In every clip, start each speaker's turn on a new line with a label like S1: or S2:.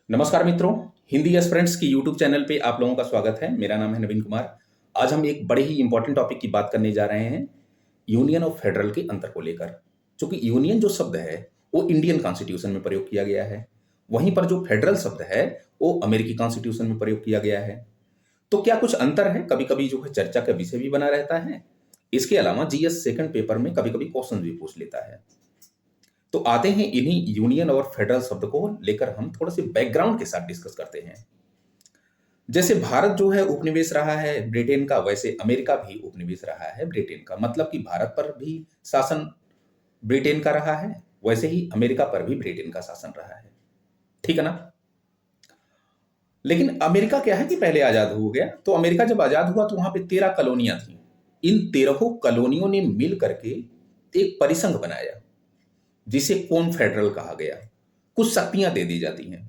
S1: नमस्कार मित्रों, हिंदी एस्पिरेंट्स की यूट्यूब चैनल पे आप लोगों का स्वागत है। मेरा नाम है नवीन कुमार। आज हम एक बड़े ही इंपॉर्टेंट टॉपिक की बात करने जा रहे हैं, यूनियन और फेडरल के अंतर को लेकर। चूंकि यूनियन जो शब्द है वो इंडियन कॉन्स्टिट्यूशन में प्रयोग किया गया है, वहीं पर जो फेडरल शब्द है वो अमेरिकी कॉन्स्टिट्यूशन में प्रयोग किया गया है। तो क्या कुछ अंतर है, कभी कभी जो है चर्चा का विषय भी बना रहता है। इसके अलावा जीएस सेकंड पेपर में कभी कभी क्वेश्चन भी पूछ लेता है। तो आते हैं इन्हीं यूनियन और फेडरल शब्द को लेकर हम थोड़ा से बैकग्राउंड के साथ डिस्कस करते हैं। जैसे भारत जो है उपनिवेश रहा है ब्रिटेन का, वैसे अमेरिका भी उपनिवेश रहा है ब्रिटेन का। मतलब कि भारत पर भी शासन ब्रिटेन का रहा है, वैसे ही अमेरिका पर भी ब्रिटेन का शासन रहा है। ठीक है ना। लेकिन अमेरिका क्या है कि पहले आजाद हो गया, तो अमेरिका जब आजाद हुआ तो वहां पे 13 कॉलोनियां थी। इन 13 कॉलोनियों ने मिल करके एक परिसंघ बनाया जिसे कॉन्फेडरल कहा गया। कुछ शक्तियां दे दी जाती हैं।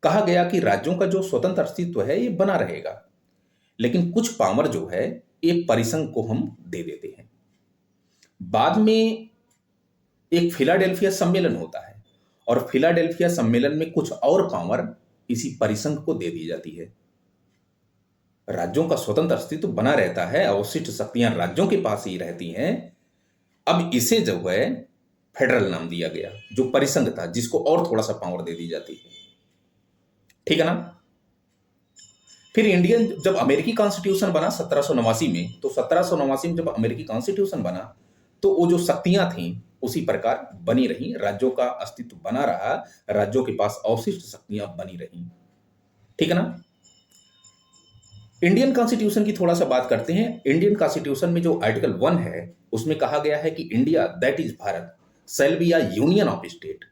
S1: कहा गया कि राज्यों का जो स्वतंत्र अस्तित्व है ये बना रहेगा, लेकिन कुछ पावर जो है एक परिसंघ को हम दे देते हैं। बाद में एक फिलाडेल्फिया सम्मेलन होता है और फिलाडेल्फिया सम्मेलन में कुछ और पावर इसी परिसंघ को दे दी जाती है। राज्यों का स्वतंत्र अस्तित्व बना रहता है, अवशिष्ट शक्तियां राज्यों के पास ही रहती हैं। अब इसे जो है फेडरल नाम दिया गया, जो परिसंघ था जिसको और थोड़ा सा पावर दे दी जाती है। ठीक है ना। फिर इंडियन जब अमेरिकी कॉन्स्टिट्यूशन बना 1789 में, तो 1789 में जब अमेरिकी कॉन्स्टिट्यूशन बना तो वो जो शक्तियां थीं उसी प्रकार बनी रही, राज्यों का अस्तित्व बना रहा, राज्यों के पास अवशिष्ट शक्तियां बनी रही। ठीक है ना। इंडियन कॉन्स्टिट्यूशन की थोड़ा सा बात करते हैं। इंडियन कॉन्स्टिट्यूशन में जो आर्टिकल 1 है उसमें कहा गया है कि India that is Bharat shall be a union of state.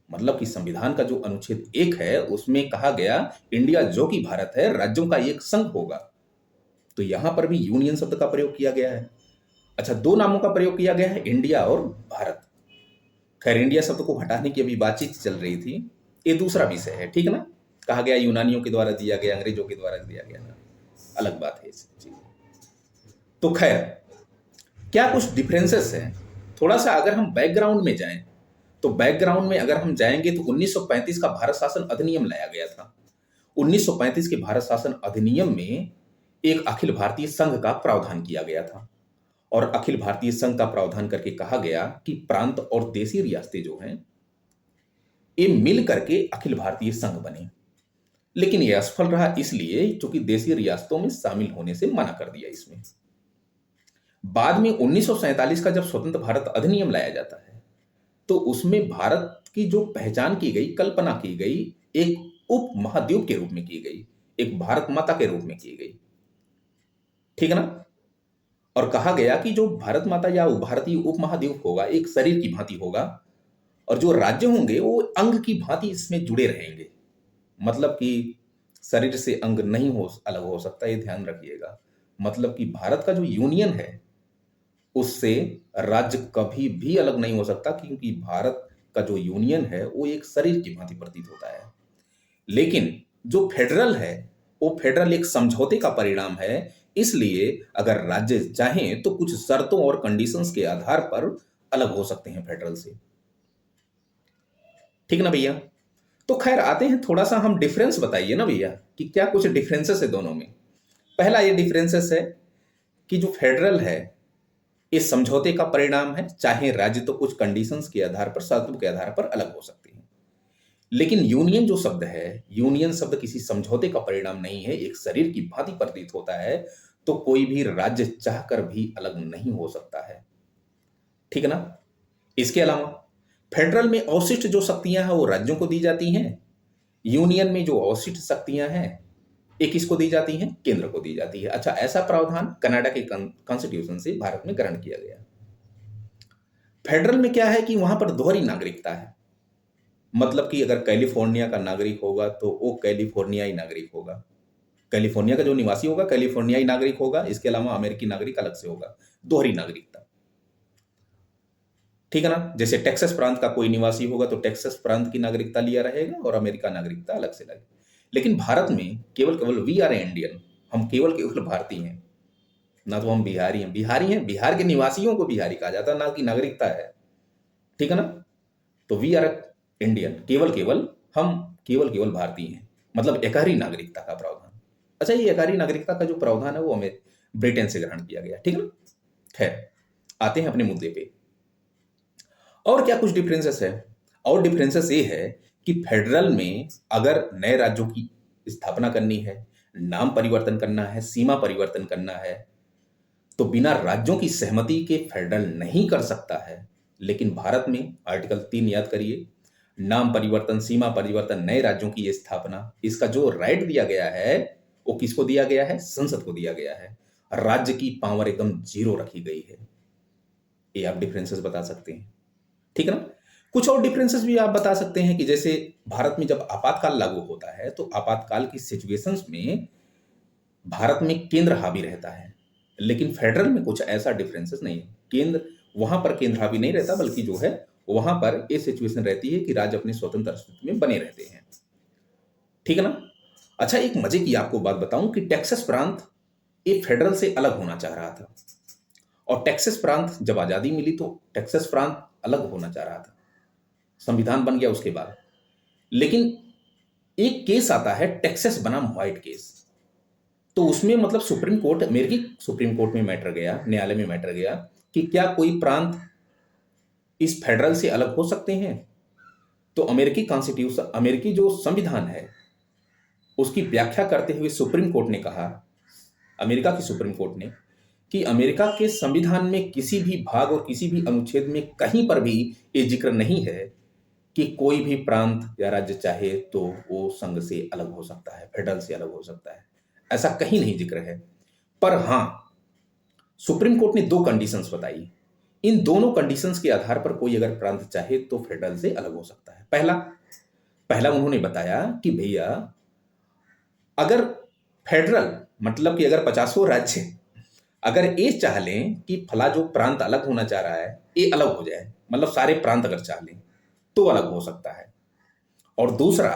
S1: मतलब कि संविधान का जो अनुच्छेद 1 है उसमें कहा गया इंडिया जो कि भारत है राज्यों का एक संघ होगा। तो यहां पर भी यूनियन शब्द का प्रयोग किया गया है। अच्छा, दो नामों का प्रयोग किया गया है, इंडिया और भारत। खैर, इंडिया शब्द को हटाने की अभी बातचीत चल रही थी, ये दूसरा विषय है। ठीक है ना। कहा गया यूनानियों के द्वारा दिया गया, अंग्रेजों के द्वारा दिया गया ना, अलग बात है इस चीज। तो खैर, क्या कुछ डिफरेंसेस हैं। थोड़ा सा अगर हम बैकग्राउंड में जाएं तो बैकग्राउंड में अगर हम जाएंगे तो 1935 का भारत शासन अधिनियम लाया गया था। 1935 के भारत शासन अधिनियम में एक अखिल भारतीय संघ का प्रावधान किया गया था और अखिल भारतीय संघ का प्रावधान करके कहा गया कि प्रांत और देशी रियासतें जो हैं ये मिल करके अखिल भारतीय संघ बने। लेकिन यह असफल रहा, इसलिए क्योंकि देशी रियासतों में शामिल होने से मना कर दिया इसमें। बाद में 1947 का जब स्वतंत्र भारत अधिनियम लाया जाता है तो उसमें भारत की जो पहचान की गई, कल्पना की गई, एक उप महाद्वीप के रूप में की गई, एक भारत माता के रूप में की गई। ठीक है ना। और कहा गया कि जो भारत माता या भारतीय उप महाद्वीप होगा एक शरीर की भांति होगा और जो राज्य होंगे वो अंग की भांति इसमें जुड़े रहेंगे। मतलब कि शरीर से अंग नहीं हो अलग हो सकता, ये ध्यान रखिएगा। मतलब कि भारत का जो यूनियन है उससे राज्य कभी भी अलग नहीं हो सकता, क्योंकि भारत का जो यूनियन है वो एक शरीर की भांति प्रतीत होता है। लेकिन जो फेडरल है वो फेडरल एक समझौते का परिणाम है। इसलिए अगर राज्य चाहें तो कुछ शर्तों और कंडीशंस के आधार पर अलग हो सकते हैं फेडरल से। ठीक ना भैया। तो खैर आते हैं, थोड़ा सा हम डिफरेंस बताइए ना भैया कि क्या कुछ डिफरेंसेस है दोनों में। पहला ये डिफरेंसेस है कि जो फेडरल है इस समझौते का परिणाम है, चाहे राज्य तो कुछ कंडीशंस के आधार पर, शर्तों के आधार पर अलग हो सकते हैं। लेकिन यूनियन जो शब्द है, यूनियन शब्द किसी समझौते का परिणाम नहीं है, एक शरीर की भांति प्रतीत होता है। तो कोई भी राज्य चाहकर भी अलग नहीं हो सकता है। ठीक है ना। इसके अलावा फेडरल में अवशिष्ट जो शक्तियां हैं वो राज्यों को दी जाती हैं। यूनियन में जो अवशिष्ट शक्तियां हैं एक किसको दी जाती हैं, केंद्र को दी जाती है। अच्छा, ऐसा प्रावधान कनाडा के कॉन्स्टिट्यूशन से भारत में ग्रहण किया गया। फेडरल में क्या है कि वहां पर दोहरी नागरिकता है। मतलब कि अगर कैलिफोर्निया का नागरिक होगा तो वो कैलिफोर्नियाई नागरिक होगा, कैलिफोर्निया का जो निवासी होगा कैलिफोर्नियाई नागरिक होगा। इसके अलावा अमेरिकी नागरिक अलग से होगा, दोहरी नागरिकता। ठीक है ना। जैसे टेक्सास प्रांत का कोई निवासी होगा तो टेक्सास प्रांत की नागरिकता लिया रहेगा और अमेरिका नागरिकता अलग से लगेगी। लेकिन भारत में केवल केवल वी आर इंडियन, हम केवल केवल भारतीय हैं, ना तो हम बिहारी हैं। बिहारी हैं, बिहार के निवासियों को बिहारी कहा जाता है, ना कि नागरिकता है। ठीक है ना। तो वी आर इंडियन, केवल केवल हम केवल केवल भारतीय हैं, मतलब एकहरी नागरिकता का प्रावधान। अच्छा, ये एकहरी नागरिकता का जो प्रावधान है वो हमें ब्रिटेन से ग्रहण किया गया, ठीक है ना। खैर, आते हैं अपने मुद्दे पे। और क्या कुछ डिफरेंसेस है? और डिफरेंसेस ये है कि फेडरल में अगर नए राज्यों की स्थापना करनी है, नाम परिवर्तन करना है, सीमा परिवर्तन करना है, तो बिना राज्यों की सहमति के फेडरल नहीं कर सकता है। लेकिन भारत में आर्टिकल 3 याद करिए, नाम परिवर्तन, सीमा परिवर्तन, नए राज्यों की स्थापना, इसका जो राइट दिया गया है वो किसको दिया गया है? संसद को दिया गया है। राज्य की पावर एकदम जीरो रखी गई है। ये आप डिफरेंसेस बता सकते हैं, ठीक है ना। कुछ और डिफरेंसेस भी आप बता सकते हैं कि जैसे भारत में जब आपातकाल लागू होता है तो आपातकाल की सिचुएशंस में भारत में केंद्र हावी रहता है, लेकिन फेडरल में कुछ ऐसा डिफरेंसेस नहीं है। केंद्र वहां पर केंद्र हावी नहीं रहता, बल्कि जो है वहां पर ये सिचुएशन रहती है कि राज्य अपनी स्वतंत्र स्थिति में बने रहते हैं, ठीक है ना। अच्छा, एक मजे की आपको बात बताऊं कि टेक्सास प्रांत ये फेडरल से अलग होना चाह रहा था, और टेक्सास प्रांत जब आजादी मिली तो टेक्सास प्रांत अलग होना चाह रहा था, संविधान बन गया उसके बाद। लेकिन एक केस आता है टेक्सास बनाम व्हाइट केस, तो उसमें मतलब सुप्रीम कोर्ट, अमेरिकी सुप्रीम कोर्ट में मैटर गया, न्यायालय में मैटर गया कि क्या कोई प्रांत इस फेडरल से अलग हो सकते हैं। तो अमेरिकी कॉन्स्टिट्यूशन, अमेरिकी जो संविधान है उसकी व्याख्या करते हुए सुप्रीम कोर्ट ने कहा, अमेरिका की सुप्रीम कोर्ट ने, कि अमेरिका के संविधान में किसी भी भाग और किसी भी अनुच्छेद में कहीं पर भी ये जिक्र नहीं है कि कोई भी प्रांत या राज्य चाहे तो वो संघ से अलग हो सकता है, फेडरल से अलग हो सकता है, ऐसा कहीं नहीं जिक्र है। पर हां, सुप्रीम कोर्ट ने दो कंडीशंस बताई। इन दोनों कंडीशंस के आधार पर कोई अगर प्रांत चाहे तो फेडरल से अलग हो सकता है। पहला पहला उन्होंने बताया कि भैया, अगर फेडरल मतलब कि अगर 50 राज्य अगर ये चाह लें कि फला जो प्रांत अलग होना चाह रहा है ये अलग हो जाए, मतलब सारे प्रांत अगर चाह लें तो अलग हो सकता है। और दूसरा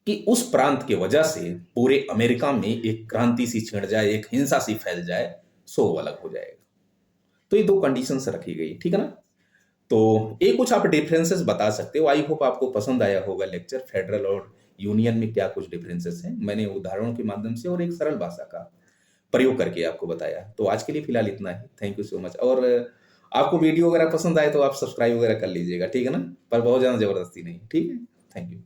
S1: कि उस प्रांत के वजह से पूरे अमेरिका में एक क्रांति सी छिड़ जाए, एक हिंसा सी फैल जाए, सो वो अलग हो जाएगा। तो ये दो कंडीशंस रखी गई, ठीक है ना। तो ये कुछ आप डिफरेंसेस बता सकते हो। आई होप आपको पसंद आया होगा लेक्चर, फेडरल और यूनियन में क्या कुछ डिफरेंसेस हैं। मैंने उदाहरणों के माध्यम से और एक सरल भाषा का प्रयोग करके आपको बताया। तो आज के लिए फिलहाल इतना ही। Thank you so much. और आपको वीडियो वगैरह पसंद आए तो आप सब्सक्राइब वगैरह कर लीजिएगा, ठीक है ना, पर बहुत ज़्यादा ज़बरदस्ती नहीं, ठीक है। Thank you.